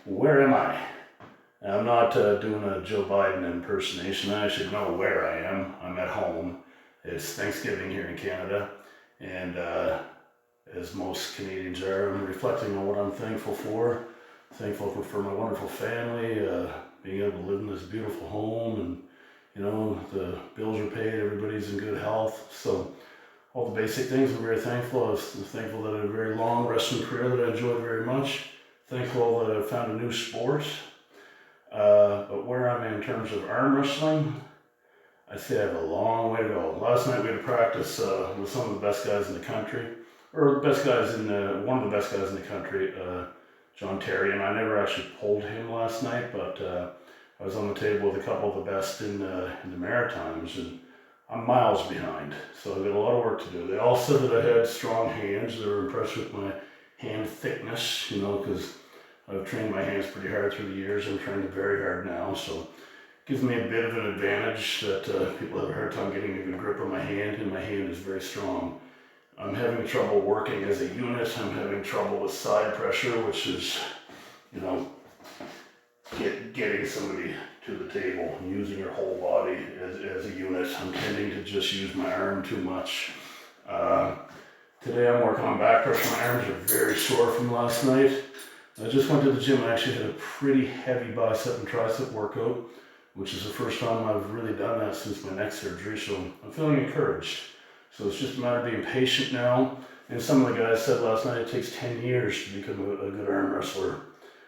Where am I? Now, I'm not doing a Joe Biden impersonation. I should know where I am. I'm at home. It's Thanksgiving here in Canada, and as most Canadians are, I'm reflecting on what I'm thankful for. Thankful for my wonderful family, being able to live in this beautiful home, and the bills are paid, everybody's in good health. So all the basic things, I'm very thankful. I was thankful that I had a very long wrestling career that I enjoyed very much. Thankful that I found a new sport. But where I'm in terms of arm wrestling, I say I have a long way to go. Last night we had a practice with some of the best guys in the country, or the best guys in one of the best guys in the country, John Terry, and I never actually pulled him last night, but I was on the table with a couple of the best in the Maritimes, and I'm miles behind, so I've got a lot of work to do. They all said that I had strong hands. They were impressed with my hand thickness, because I've trained my hands pretty hard through the years. I'm training very hard now, so it gives me a bit of an advantage that people have a hard time getting a good grip on my hand, and my hand is very strong. I'm having trouble working as a unit. I'm having trouble with side pressure, which is, getting somebody to the table and using your whole body as a unit. I'm tending to just use my arm too much. Today I'm working on back pressure. My arms are very sore from last night. I just went to the gym. I actually had a pretty heavy bicep and tricep workout, which is the first time I've really done that since my neck surgery, so I'm feeling encouraged. So it's just a matter of being patient now. And some of the guys said last night it takes 10 years to become a good arm wrestler.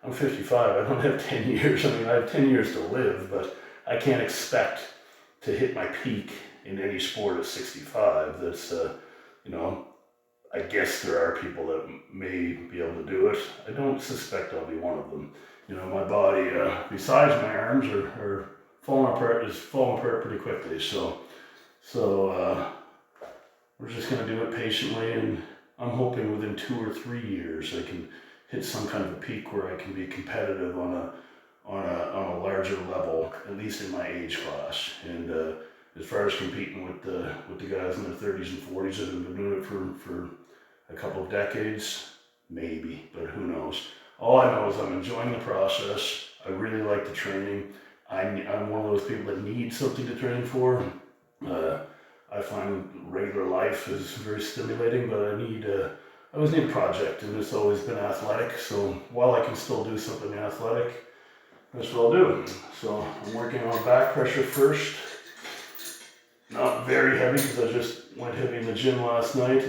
I'm 55, I don't have 10 years. I mean, I have 10 years to live, but I can't expect to hit my peak in any sport at 65. That's, I guess there are people that may be able to do it. I don't suspect I'll be one of them. My body, besides my arms, are falling apart pretty quickly. So we're just going to do it patiently, and I'm hoping within 2 or 3 years I can hit some kind of a peak where I can be competitive on a larger level, at least in my age class. And as far as competing with the guys in their 30s and 40s that have been doing it for a couple of decades, maybe, but who knows. All I know is I'm enjoying the process. I really like the training. I'm one of those people that need something to train for. I find regular life is very stimulating, but I always need a project, and it's always been athletic. So while I can still do something athletic, that's what I'll do. So I'm working on back pressure first. Not very heavy, because I just went heavy in the gym last night,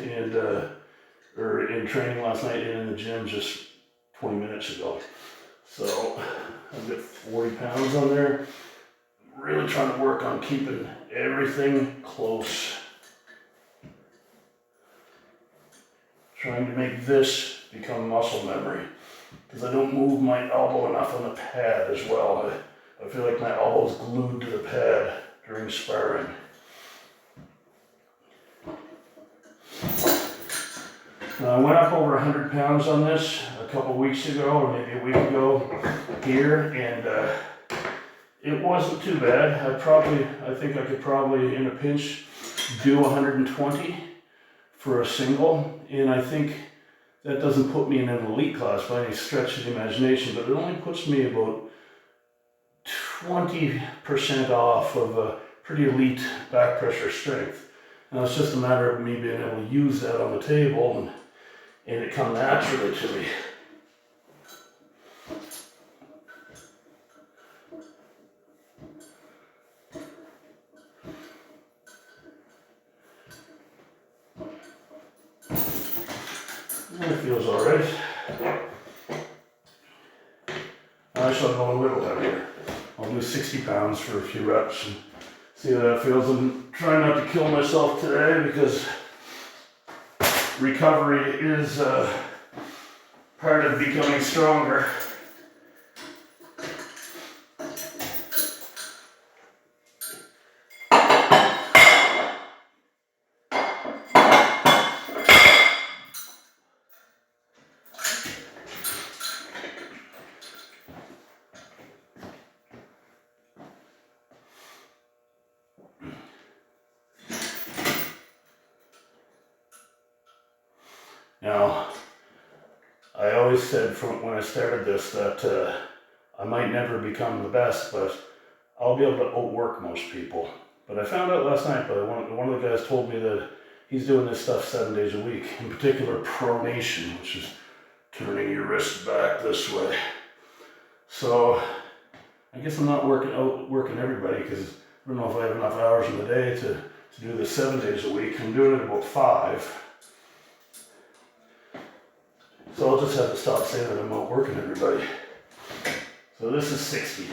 or in training last night, and in the gym just 20 minutes ago. So I've got 40 pounds on there. Really trying to work on keeping everything close. Trying to make this become muscle memory, because I don't move my elbow enough on the pad as well. I feel like my elbow's glued to the pad during sparring. Now, I went up over 100 pounds on this a couple weeks ago, or maybe a week ago here, and it wasn't too bad. I think I could probably, in a pinch, do 120 for a single, and I think that doesn't put me in an elite class by any stretch of the imagination, but it only puts me about 20% off of a pretty elite back pressure strength. Now it's just a matter of me being able to use that on the table and it come naturally to me. It feels alright. I shall go a little heavier. I'll do 60 pounds for a few reps and see how that feels. I'm trying not to kill myself today, because recovery is part of becoming stronger. Now, I always always said from when I started this that I might never become the best, but I'll be able to outwork most people. But I found out last night, but one of the guys told me that he's doing this stuff 7 days a week, in particular pronation, which is turning your wrist back this way. So I guess I'm not outworking everybody, because I don't know if I have enough hours in the day to do this 7 days a week. I'm doing it about 5. So I'll just have to stop saying that I'm outworking everybody. So this is 60.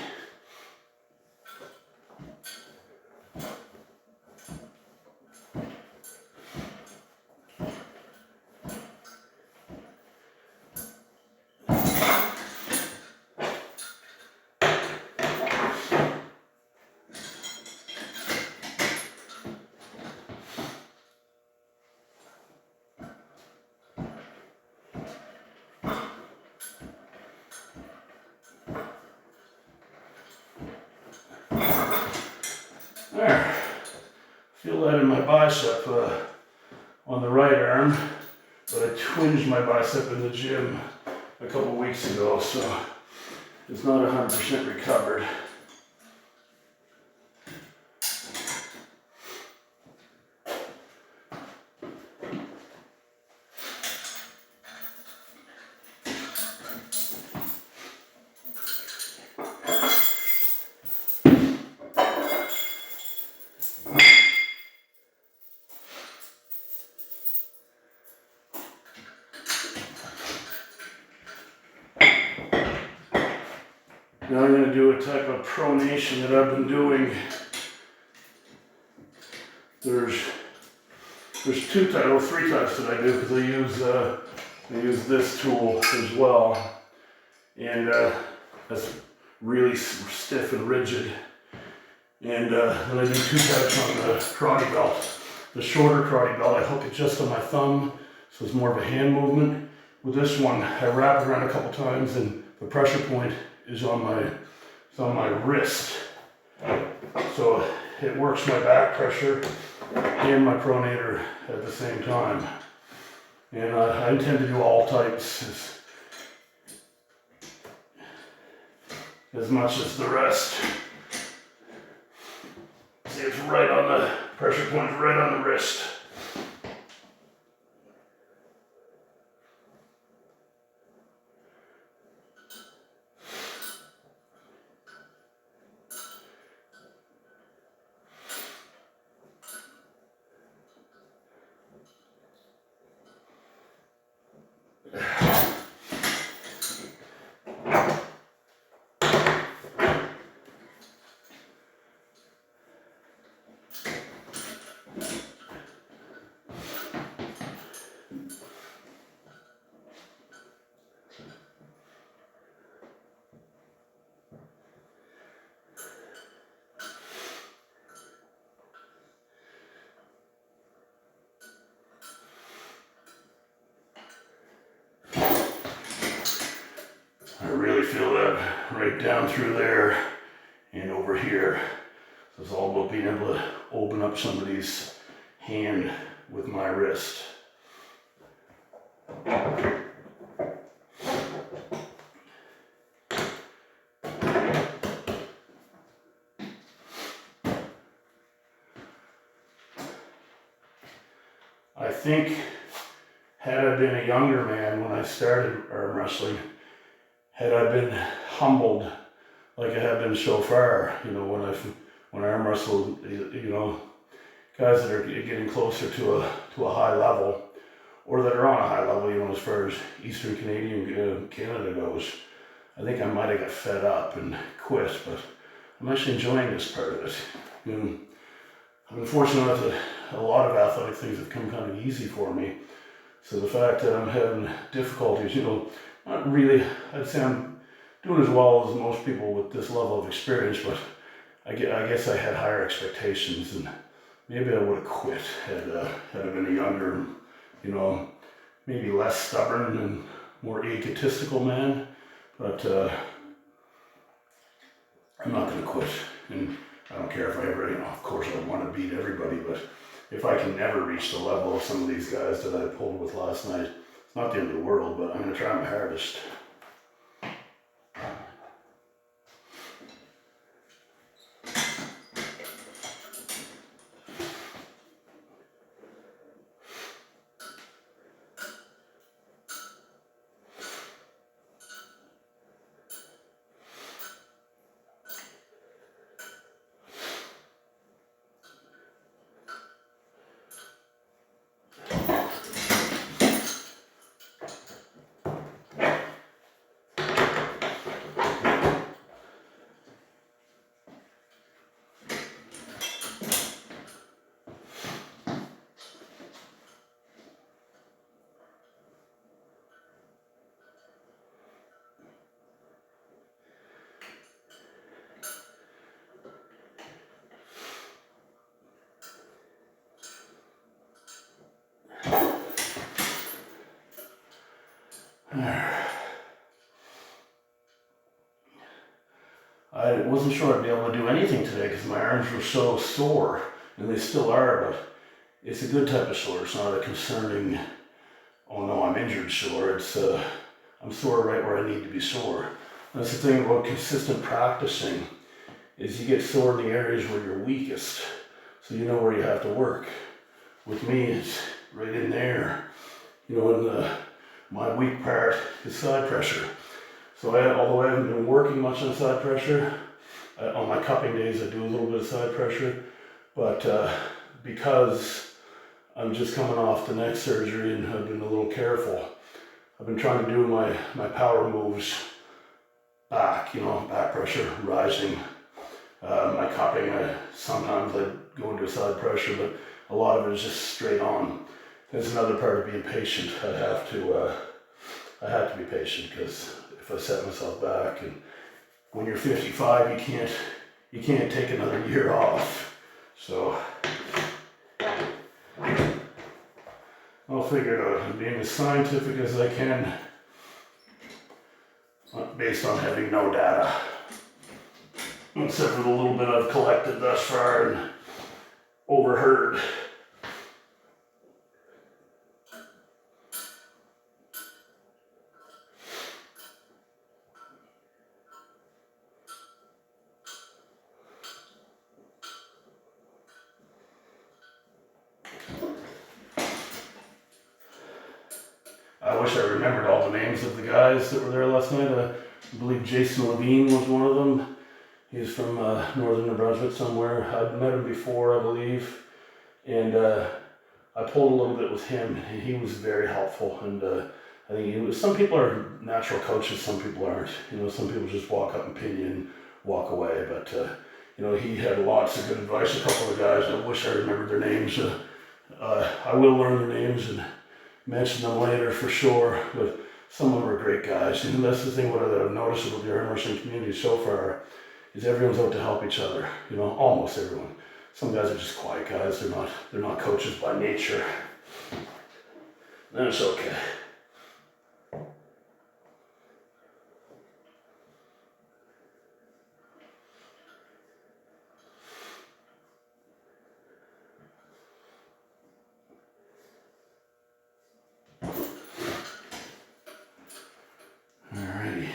There. Feel that in my bicep on the right arm, but I twinged my bicep in the gym a couple weeks ago, so it's not 100% recovered. Now I'm going to do a type of pronation that I've been doing. There's 3 types that I do, because I use this tool as well, and that's really stiff and rigid. And then I do 2 types on the karate belt. The shorter karate belt, I hook it just on my thumb, so it's more of a hand movement. With this one, I wrap it around a couple times, and the pressure point is on my wrist. So it works my back pressure and my pronator at the same time. And I intend to do all types as much as the rest. See, it's right on the pressure point, right on the wrist. I really feel that right down through there and over here. So it's all about being able to open up somebody's hand with my wrist. I think had I been a younger man when I started arm wrestling, had I been humbled like I have been so far, when I arm wrestle, guys that are getting closer to a high level, or that are on a high level, as far as Eastern Canadian Canada goes, I think I might have got fed up and quit, but I'm actually enjoying this part of it. I've been fortunate enough that a lot of athletic things have come kind of easy for me. So the fact that I'm having difficulties, not really, I'd say I'm doing as well as most people with this level of experience, but I guess I had higher expectations, and maybe I would have quit had I been a younger, maybe less stubborn and more egotistical man. But I'm not going to quit, and I don't care if I ever, of course I want to beat everybody, but if I can never reach the level of some of these guys that I pulled with last night, it's It's not the end of the world, but I'm going to try my hardest. I wasn't sure I'd be able to do anything today because my arms were so sore, and they still are, but it's a good type of sore. It's not a concerning, oh no, I'm injured sore. It's, I'm sore right where I need to be sore. That's the thing about consistent practicing, is you get sore in the areas where you're weakest, so you know where you have to work. With me, it's right in there. You know, in my weak part is side pressure. So although I haven't been working much on side pressure, on my cupping days I do a little bit of side pressure, but because I'm just coming off the neck surgery and I've been a little careful, I've been trying to do my power moves back, you know, back pressure, rising, my cupping, sometimes I go into side pressure, but a lot of it is just straight on. There's another part of being patient. I have to be patient, because if I set myself back, and when you're 55, you can't take another year off. So I'll figure it out. I'm being as scientific as I can, based on having no data, except for the little bit I've collected thus far and overheard. I wish I remembered all the names of the guys that were there last night. I believe Jason Levine was one of them. He's from northern New Brunswick somewhere. I'd met him before, I believe. And I pulled a little bit with him, and he was very helpful. And I think some people are natural coaches, some people aren't. You know, some people just walk up and pin you and walk away. But, you know, he had lots of good advice. A couple of guys, I wish I remembered their names. I will learn their names and mention them later for sure, but some of them are great guys. And that's the thing that I've noticed about the arm wrestling community so far, is everyone's out to help each other. You know, almost everyone. Some guys are just quiet guys. They're not coaches by nature. And it's okay. Alrighty.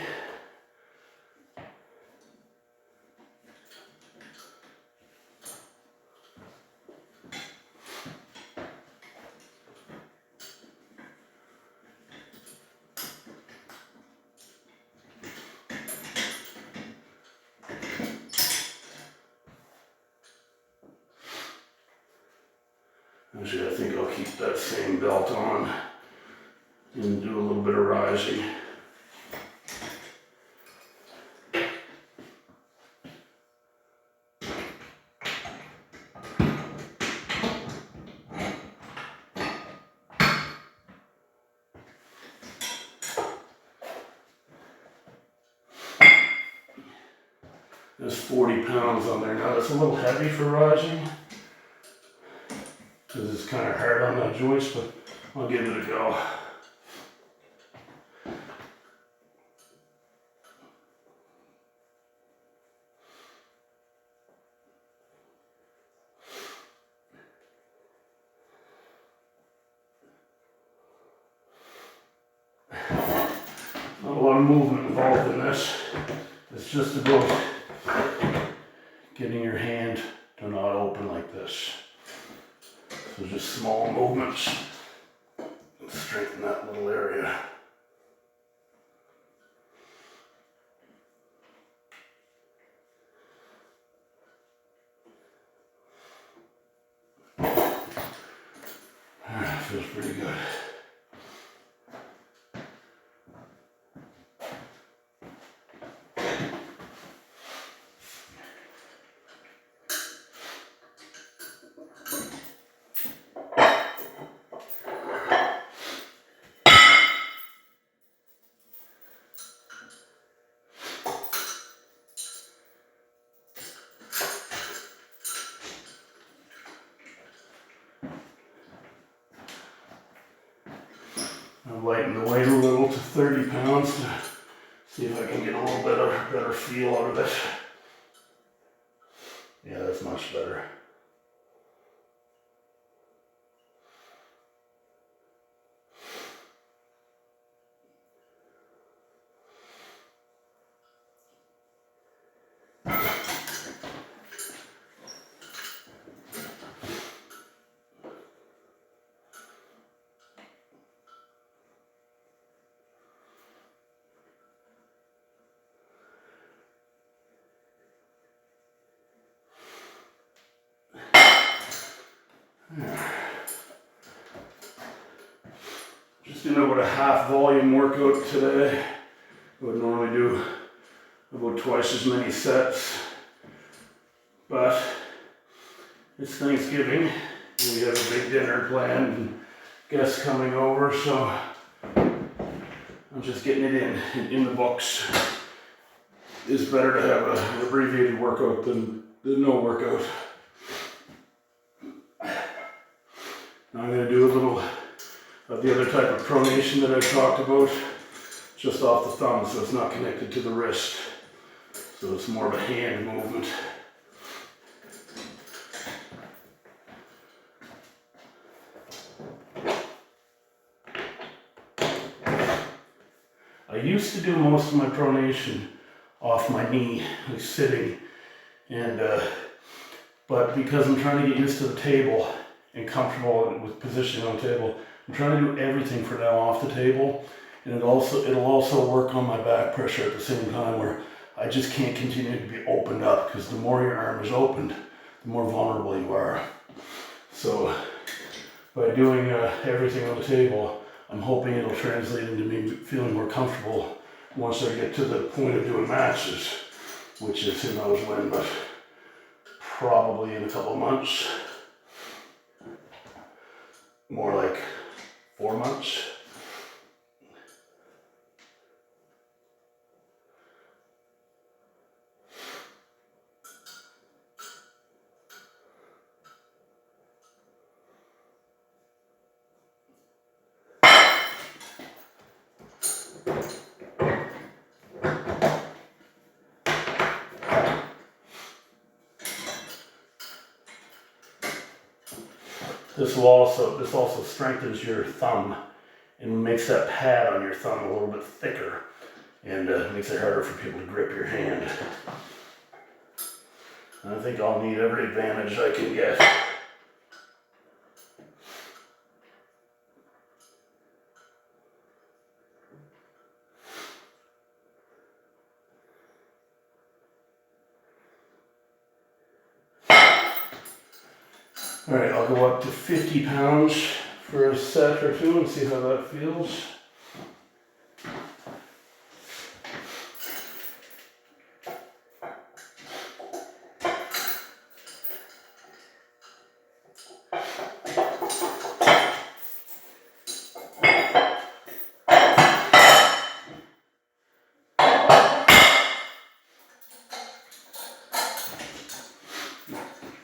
Actually, I think I'll keep that same belt on and do a little bit of rising. There's 40 pounds on there now. That's a little heavy for rising, because it's kind of hard on that joist, but I'll give it a go. Not a lot of movement involved in this. It's just about getting your hand to not open like this. So just small movements and strengthen that little area. Feels pretty good. I'll lighten the weight a little to 30 pounds to see if I can get a little bit of better feel out of it. Yeah, that's much better. Just doing about a half volume workout today. I would normally do about twice as many sets, but it's Thanksgiving. We have a big dinner planned and guests coming over, so I'm just getting it in the books. It's better to have an abbreviated workout than no workout. Now I'm going to do a little of the other type of pronation that I talked about, just off the thumb, so it's not connected to the wrist. So it's more of a hand movement. I used to do most of my pronation off my knee, like sitting, and but because I'm trying to get used to the table and comfortable with positioning on the table, I'm trying to do everything for now off the table, and it'll also work on my back pressure at the same time, where I just can't continue to be opened up, because the more your arm is opened, the more vulnerable you are. So by doing everything on the table, I'm hoping it'll translate into me feeling more comfortable once I get to the point of doing matches, which is who knows when, but probably in a couple of months. More like 4 months. This also strengthens your thumb and makes that pad on your thumb a little bit thicker, and makes it harder for people to grip your hand. And I think I'll need every advantage I can get. All right, I'll go up to 50 pounds for a set or two and see how that feels.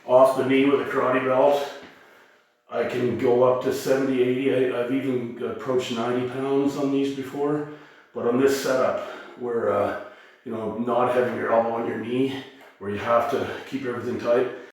Off the knee with a karate belt, I can go up to 70, 80. I've even approached 90 pounds on these before. But on this setup, where not having your elbow on your knee, where you have to keep everything tight,